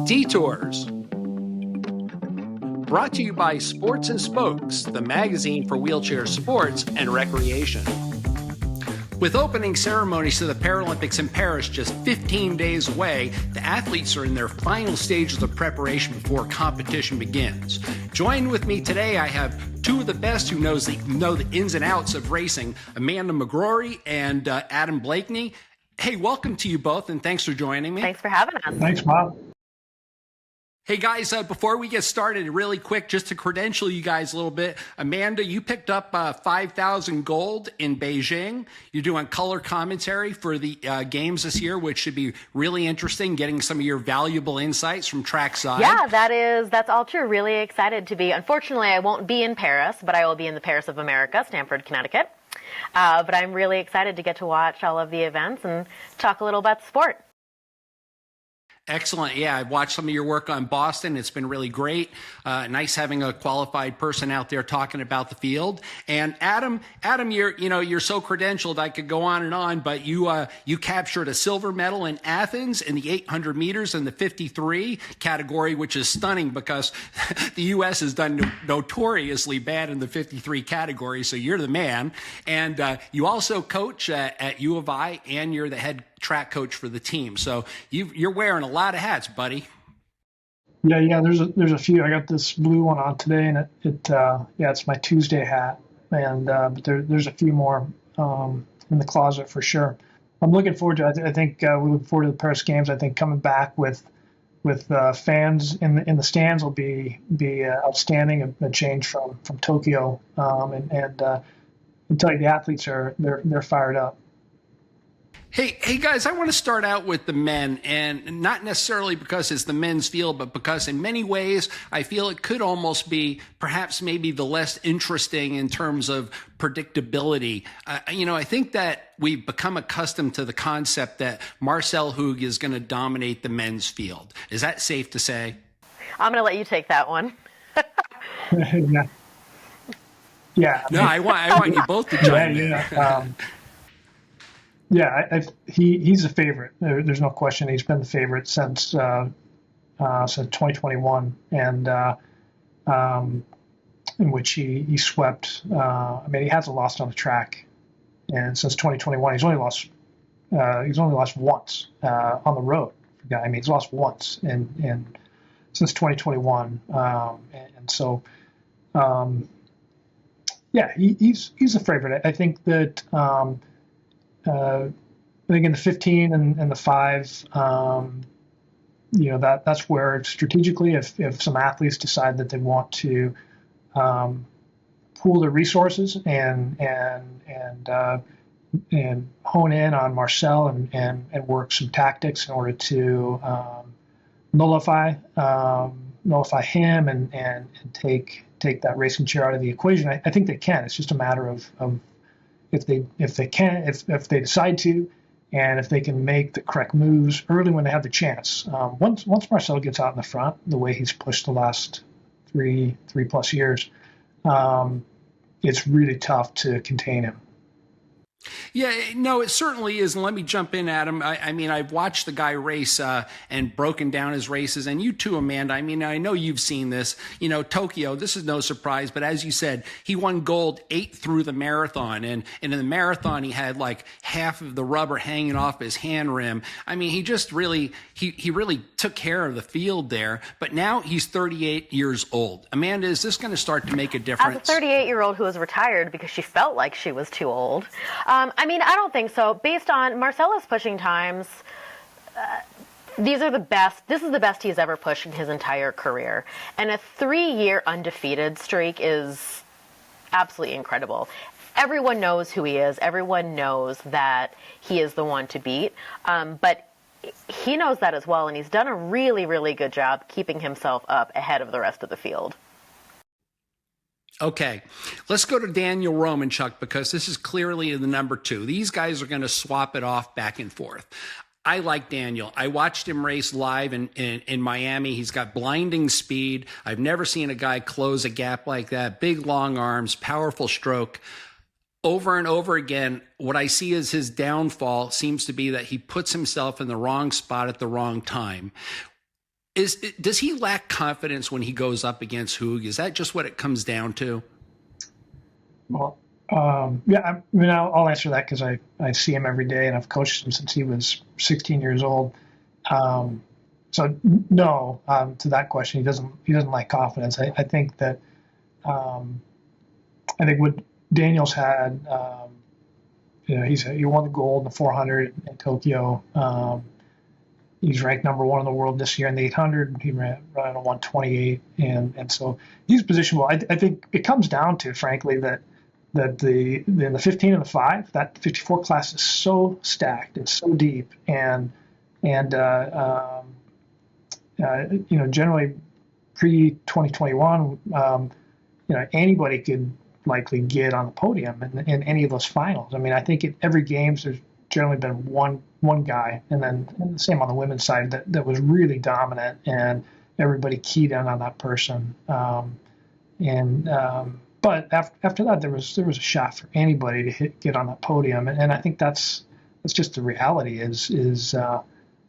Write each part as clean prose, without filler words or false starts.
Detours. Brought to you by Sports and Spokes, the magazine for wheelchair sports and recreation. With opening ceremonies to the Paralympics in Paris just 15 days away, the athletes are in their final stages of preparation before competition begins. Join with me today, I have two of the best who know the ins and outs of racing, Amanda McGrory and Adam Bleakney. Hey, welcome to you both, and thanks for joining me. Thanks for having us. Thanks, Bob. Hey guys, before we get started, really quick, just to credential you guys a little bit, Amanda, you picked up 5,000 gold in Beijing. You're doing color commentary for the games this year, which should be really interesting, getting some of your valuable insights from trackside. Yeah, that's all true. Really excited to be. Unfortunately, I won't be in Paris, but I will be in the Paris of America, Stamford, Connecticut. But I'm really excited to get to watch all of the events and talk a little about the sport. Excellent. Yeah, I've watched some of your work on Boston. It's been really great. Nice having a qualified person out there talking about the field. And Adam, you're so credentialed. I could go on, but you captured a silver medal in Athens in the 800 meters in the 53 category, which is stunning because the U.S. has done notoriously bad in the 53 category. So you're the man. And you also coach at U of I, and you're the head track coach for the team. So you're wearing a lot of hats, buddy. Yeah. There's a few. I got this blue one on today, and it's my Tuesday hat. And but there's a few more in the closet for sure. I'm looking forward to it. I think we look forward to the Paris Games. I think coming back with fans in the stands will be outstanding. A change from Tokyo. And I tell you, the athletes they're fired up. Hey guys, I want to start out with the men, and not necessarily because it's the men's field, but because in many ways I feel it could almost be perhaps maybe the less interesting in terms of predictability. I think that we've become accustomed to the concept that Marcel Hug is going to dominate the men's field. Is that safe to say? I'm going to let you take that one. Yeah. No, I want you both to join me. Yeah, he's a favorite. There's no question. He's been the favorite since 2021, and in which he swept. He hasn't lost on the track, and since 2021, he's only lost once on the road. He's lost once in since 2021, and so he's a favorite. I think that. I think in the 15 and the 5, that's where strategically, if some athletes decide that they want to pool their resources and hone in on Marcel and work some tactics in order to nullify him and take that racing chair out of the equation, I think they can. It's just a matter of if they decide to, and if they can make the correct moves early when they have the chance. Once Marcel gets out in the front, the way he's pushed the last three plus years, it's really tough to contain him. Yeah, no, it certainly is. And let me jump in, Adam. I've watched the guy race and broken down his races. And you too, Amanda. I know you've seen this. Tokyo, this is no surprise. But as you said, he won gold 8 through the marathon. And in the marathon, he had like half of the rubber hanging off his hand rim. He just really, he really took care of the field there. But now he's 38 years old. Amanda, is this going to start to make a difference? As a 38-year-old who was retired because she felt like she was too old, I don't think so. Based on Marcelo's pushing times, these are the best. This is the best he's ever pushed in his entire career. And a 3-year undefeated streak is absolutely incredible. Everyone knows who he is. Everyone knows that he is the one to beat. But he knows that as well, and he's done a really, really good job keeping himself up ahead of the rest of the field. Okay, let's go to Daniel Romanchuk because this is clearly the number 2. These guys are going to swap it off back and forth. I like Daniel. I watched him race live in Miami. He's got blinding speed. I've never seen a guy close a gap like that. Big, long arms, powerful stroke. Over and over again, what I see as his downfall seems to be that he puts himself in the wrong spot at the wrong time. Does he lack confidence when he goes up against Hoog? Is that just what it comes down to? Well, yeah, I mean, I'll answer that because I see him every day and I've coached him since he was 16 years old. So no, to that question, he doesn't lack confidence. I think that I think what Daniel's had, he won the gold in the 400 in Tokyo. He's ranked number one in the world this year in the 800. He ran a 128, and so he's positionable. I think it comes down to, frankly, that in the 15 and the 5, that 54 class is so stacked and so deep, and generally pre-2021, anybody could likely get on the podium in any of those finals. I mean, I think in every games there's generally been one guy, and then the same on the women's side that was really dominant, and everybody keyed in on that person. But after that, there was a shot for anybody to get on that podium, and I think that's just the reality. There's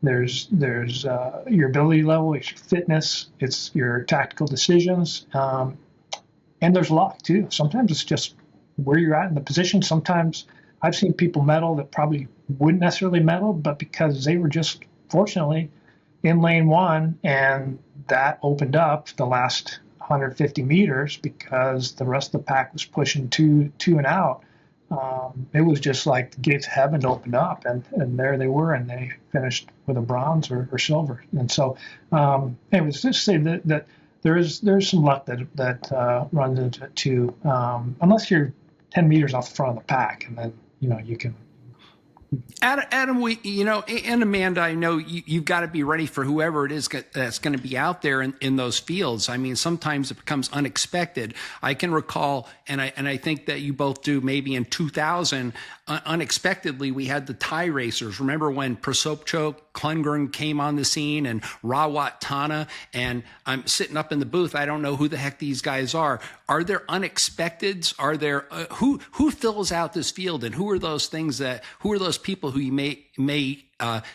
your ability level, it's your fitness, it's your tactical decisions, and there's luck too. Sometimes it's just where you're at in the position. Sometimes I've seen people medal that probably wouldn't necessarily medal, but because they were just fortunately in lane one, and that opened up the last 150 meters because the rest of the pack was pushing two and out. It was just like the gates of heaven opened up, and there they were, and they finished with a bronze or silver. And so, anyways, just say that there's some luck that runs into it too, unless you're 10 meters off the front of the pack, and then you can. Adam, and Amanda, I know you've got to be ready for whoever it is that's going to be out there in those fields. I mean, sometimes it becomes unexpected. I can recall, and I think that you both do, maybe in 2000, unexpectedly, we had the tie racers. Remember when Prosopchuk, Klungren came on the scene, and Rawat Tana, and I'm sitting up in the booth. I don't know who the heck these guys are. Are there unexpecteds? Are there who fills out this field, and who are those people who you may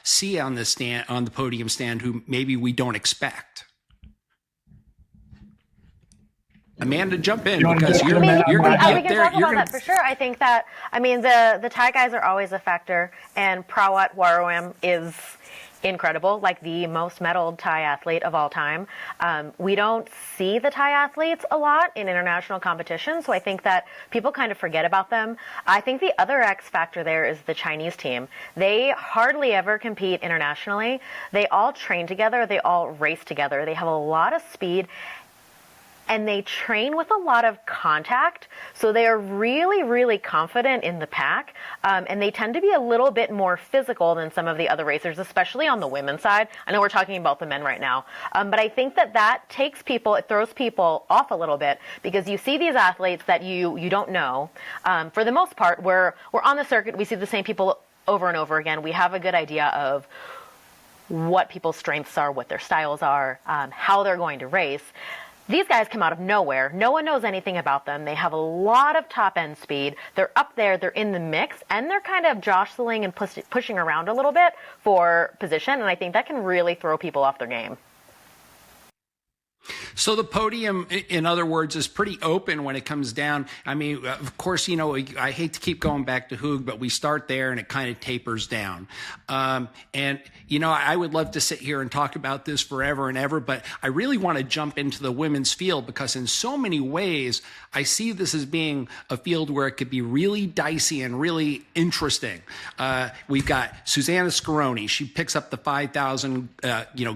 see on the podium stand who maybe we don't expect? Amanda, jump in because you're going to be up there. We can talk about that for sure. I think that, the Thai guys are always a factor, and Prawat Warawam is incredible, like the most medaled Thai athlete of all time. We don't see the Thai athletes a lot in international competition, so I think that people kind of forget about them. I think the other X factor there is the Chinese team. They hardly ever compete internationally. They all train together. They all race together. They have a lot of speed, and they train with a lot of contact, so they are really, really confident in the pack, and they tend to be a little bit more physical than some of the other racers, especially on the women's side. I know we're talking about the men right now, but I think that it throws people off a little bit, because you see these athletes that you don't know. For the most part, we're on the circuit, we see the same people over and over again. We have a good idea of what people's strengths are, what their styles are, how they're going to race. These guys come out of nowhere. No one knows anything about them. They have a lot of top-end speed. They're up there. They're in the mix, and they're kind of jostling and pushing around a little bit for position, and I think that can really throw people off their game. So the podium, in other words, is pretty open when it comes down. I mean, of course, I hate to keep going back to Hoog, but we start there and it kind of tapers down. I would love to sit here and talk about this forever and ever, but I really want to jump into the women's field, because in so many ways, I see this as being a field where it could be really dicey and really interesting. We've got Susanna Scaroni. She picks up the 5,000,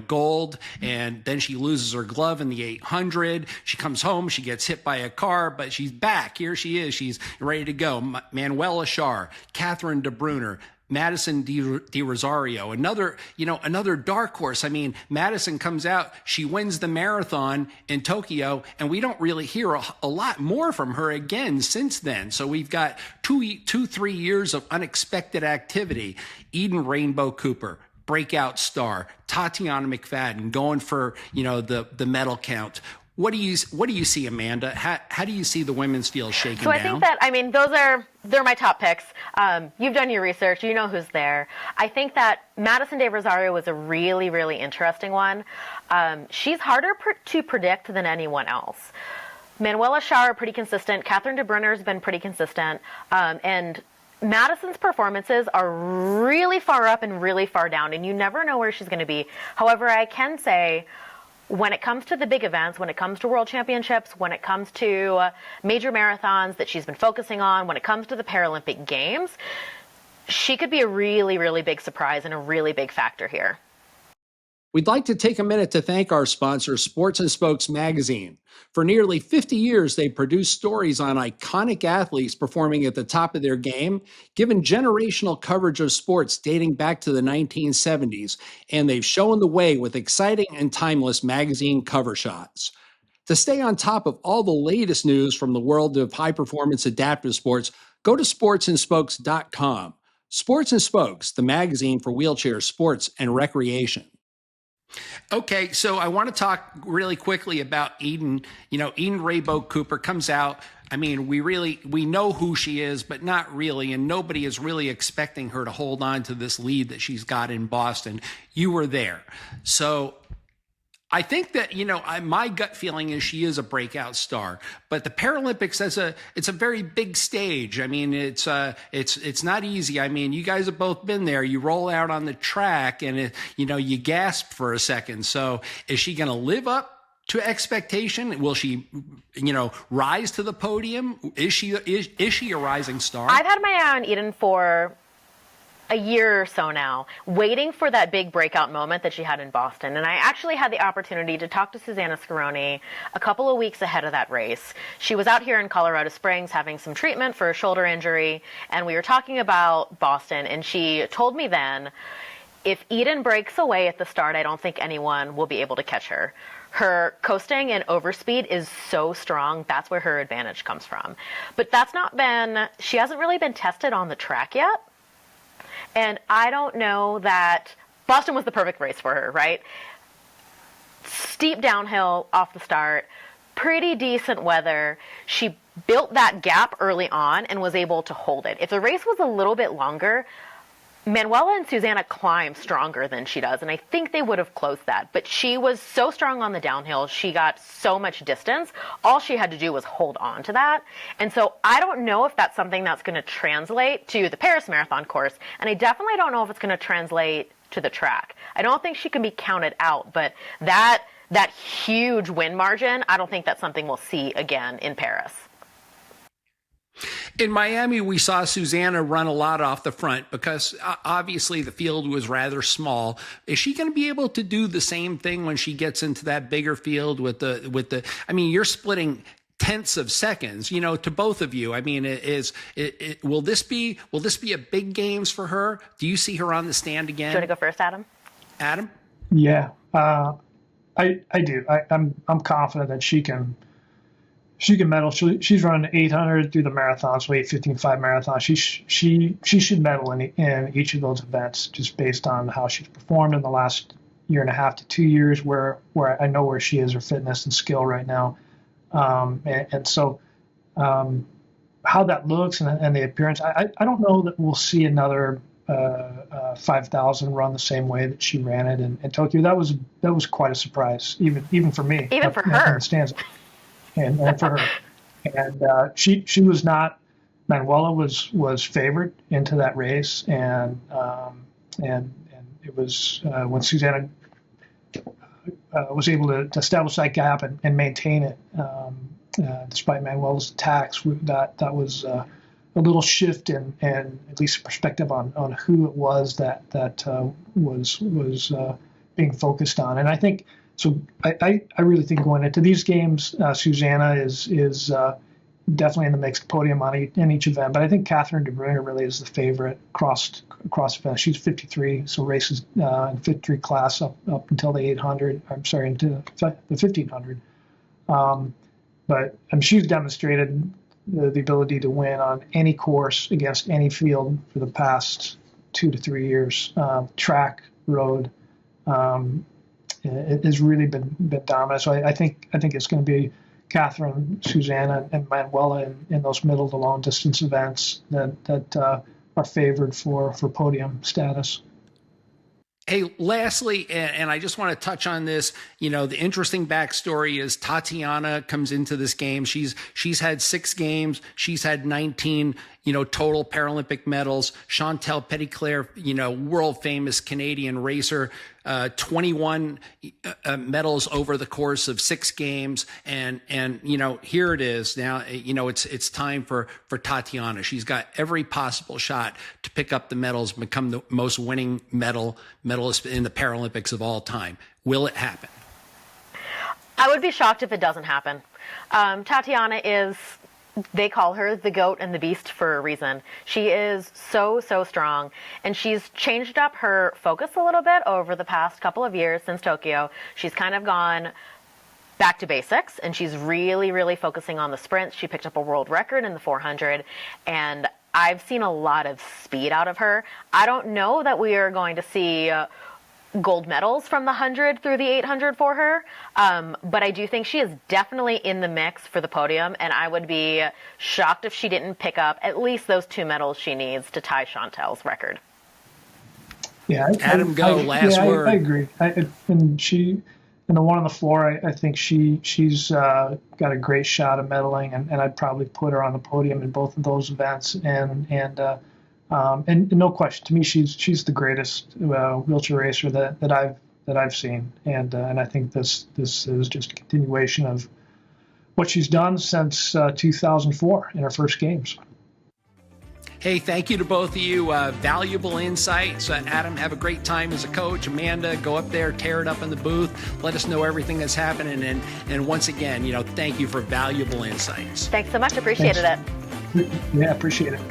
gold, and then she loses her glove in the 800. She comes home, she gets hit by a car, but she's back. Here she is. She's ready to go. Manuela Schar, Catherine de Bruyne, Madison Di Rosario, another dark horse. I mean, Madison comes out, she wins the marathon in Tokyo, and we don't really hear a lot more from her again since then. So we've got 3 years of unexpected activity. Eden Rainbow Cooper, breakout star. Tatiana McFadden going for, the medal count. What do you see, Amanda? How do you see the women's field shaking So I down? think that, they're my top picks. You've done your research. You know who's there. I think that Madison De Rosario was a really, really interesting one. She's harder to predict than anyone else. Manuela Schauer, pretty consistent. Catherine De Bruyner's been pretty consistent. And Madison's performances are really far up and really far down, and you never know where she's going to be. However, I can say, when it comes to the big events, when it comes to world championships, when it comes to major marathons that she's been focusing on, when it comes to the Paralympic Games, she could be a really, really big surprise and a really big factor here. We'd like to take a minute to thank our sponsor, Sports and Spokes Magazine. For nearly 50 years, they've produced stories on iconic athletes performing at the top of their game, given generational coverage of sports dating back to the 1970s, and they've shown the way with exciting and timeless magazine cover shots. To stay on top of all the latest news from the world of high-performance adaptive sports, go to sportsandspokes.com. Sports and Spokes, the magazine for wheelchair sports and recreation. Okay, so I want to talk really quickly about Eden. Eden Raybo Cooper comes out. I mean, we know who she is, but not really, and nobody is really expecting her to hold on to this lead that she's got in Boston. You were there. So I think that, my gut feeling is she is a breakout star, but the Paralympics it's a very big stage. I mean, it's not easy. I mean, you guys have both been there. You roll out on the track and you gasp for a second. So is she going to live up to expectation? Will she, rise to the podium? Is she a rising star? I've had my eye on Eden for a year or so now, waiting for that big breakout moment that she had in Boston. And I actually had the opportunity to talk to Susanna Scaroni a couple of weeks ahead of that race. She was out here in Colorado Springs having some treatment for a shoulder injury, and we were talking about Boston, and she told me then, if Eden breaks away at the start, I don't think anyone will be able to catch her. Her coasting and overspeed is so strong. That's where her advantage comes from. But she hasn't really been tested on the track yet. And I don't know that Boston was the perfect race for her, right? Steep downhill off the start, pretty decent weather. She built that gap early on and was able to hold it. If the race was a little bit longer, Manuela and Susanna climb stronger than she does, and I think they would have closed that. But she was so strong on the downhill. She got so much distance. All she had to do was hold on to that. And so I don't know if that's something that's going to translate to the Paris Marathon course, and I definitely don't know if it's going to translate to the track. I don't think she can be counted out, but that huge win margin, I don't think that's something we'll see again in Paris. In Miami, we saw Susanna run a lot off the front because obviously the field was rather small. Is she going to be able to do the same thing when she gets into that bigger field with the? I mean, you're splitting tenths of seconds, to both of you. I mean, will this be a big games for her? Do you see her on the stand again? Do you want to go first, Adam? Adam? Yeah, I do. I'm confident that she can medal. She's running 800 through the marathons, so 8:15.5 marathon. She should medal in each of those events, just based on how she's performed in the last year and a half to 2 years, where I know where she is, her fitness and skill right now. So how that looks and the appearance, I don't know that we'll see another 5,000 run the same way that she ran it in Tokyo. That was quite a surprise, even for me. Even for her. And for her. And she was not. Manuela was favored into that race, and it was when Susanna was able to establish that gap and maintain it despite Manuela's attacks. That was a little shift in at least perspective on who it was that was being focused on. And I think so. I really think going into these games, Susanna is definitely in the mixed podium in each event. But I think Catherine De Bruyner really is the favorite across events. She's 53, so races in 53 class up until the 800. I'm sorry, into the 1500. But she's demonstrated the ability to win on any course against any field for the past 2 to 3 years, track, road. has really been dominant. So I think it's going to be Catherine, Susanna, and Manuela in those middle to long distance events that are favored for podium status. Hey, lastly, and I just want to touch on this, the interesting backstory is Tatiana comes into this game. She's had 6 games. She's had 19, total Paralympic medals. Chantal Petitclerc, world famous Canadian racer, 21 medals over the course of 6 games. And here it is now, it's time for Tatiana. She's got every possible shot to pick up the medals, become the most winning medalist in the Paralympics of all time. Will it happen? I would be shocked if it doesn't happen. Tatiana is, they call her the goat and the beast for a reason. She is so strong, and she's changed up her focus a little bit over the past couple of years since Tokyo. She's kind of gone back to basics, and she's really focusing on the sprints. She picked up a world record in the 400, and I've seen a lot of speed out of her. I don't know that we are going to see gold medals from the 100 through the 800 for her, but I do think she is definitely in the mix for the podium, and I would be shocked if she didn't pick up at least those 2 medals she needs to tie Chantal's record. Yeah, Adam, last word. I agree. And she, in the one on the floor, I think she's got a great shot of medaling, and I'd probably put her on the podium in both of those events. And no question, to me, she's the greatest wheelchair racer that I've seen. And I think this is just a continuation of what she's done since 2004 in her first games. Hey, thank you to both of you. Valuable insights. Adam, have a great time as a coach. Amanda, go up there, tear it up in the booth. Let us know everything that's happening. And once again, thank you for valuable insights. Thanks so much. Appreciated it. Yeah, appreciate it.